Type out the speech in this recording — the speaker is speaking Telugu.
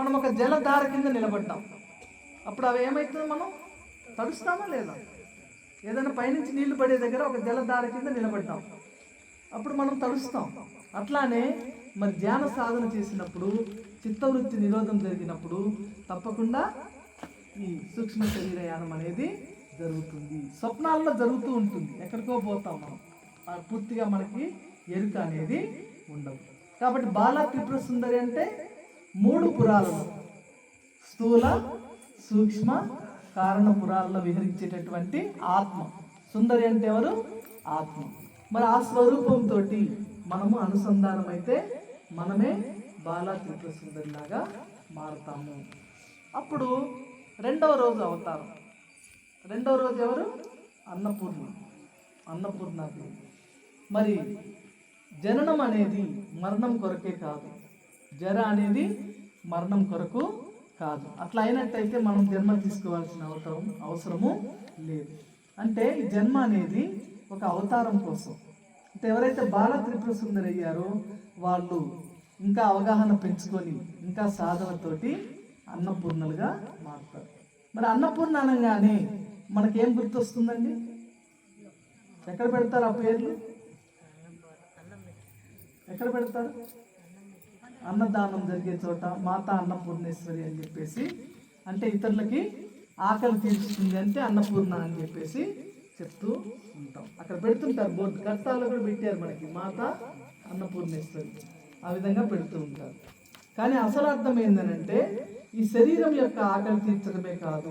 మనం ఒక జలధార కింద నిలబడ్డాం. అప్పుడు అవి ఏమవుతుంది, మనం తడుస్తామా లేదా? ఏదైనా పైనుంచి నీళ్లు పడే దగ్గర ఒక జలధార కింద నిలబడ్డాం, అప్పుడు మనం తడుస్తాం. అట్లానే మరి ధ్యాన సాధన చేసినప్పుడు, చిత్తవృత్తి నిరోధం జరిగినప్పుడు తప్పకుండా ఈ సూక్ష్మ శరీరయానం అనేది జరుగుతుంది. స్వప్నాల్లో జరుగుతూ ఉంటుంది, ఎక్కడికో పోతాం మనం, పూర్తిగా మనకి ఎరుక అనేది ఉండదు. కాబట్టి బాలా త్రిపుర సుందరి అంటే 3 పురాలను, స్థూల, సూక్ష్మ, కారణ పురాల్లో విహరించేటటువంటి ఆత్మ. సుందరి అంటే ఎవరు? ఆత్మ. మరి ఆ స్వరూపంతో మనము అనుసంధానం అయితే మనమే బాలా త్రిపుర సుందరి లాగా మారుతాము. అప్పుడు 2వ రోజు అవతారం. 2వ రోజు ఎవరు? అన్నపూర్ణ. అన్నపూర్ణాదేవి. మరి జననం అనేది మరణం కొరకే కాదు, జర అనేది మరణం కొరకు కాదు. అట్లా అయినట్టయితే మనం జన్మ తీసుకోవాల్సిన అవసరము లేదు. అంటే ఈ జన్మ అనేది ఒక అవతారం కోసం. అంటే ఎవరైతే బాల త్రిపుర సుందరి అయ్యారో వాళ్ళు ఇంకా అవగాహన పెంచుకొని ఇంకా సాధనతోటి అన్నపూర్ణలుగా మారుతారు. మరి అన్నపూర్ణ అనగానే మనకేం గుర్తొస్తుందండి? ఎక్కడ పెడతారు ఆ పేర్లు? ఎక్కడ పెడతారు? అన్నదానం జరిగే చోట మాతా అన్నపూర్ణేశ్వరి అని చెప్పేసి, అంటే ఇతరులకి ఆకలి తీరుస్తుంది అంటే అన్నపూర్ణ అని చెప్పేసి చెప్తూ ఉంటాం. అక్కడ పెడుతుంటారు బోర్డు, కష్టాల్లో కూడా పెట్టారు మనకి మాతా అన్నపూర్ణేశ్వరి, ఆ విధంగా పెడుతూ ఉంటారు. కానీ అసలు అర్థం ఏంటంటే ఈ శరీరం యొక్క ఆకలి తీర్చడమే కాదు,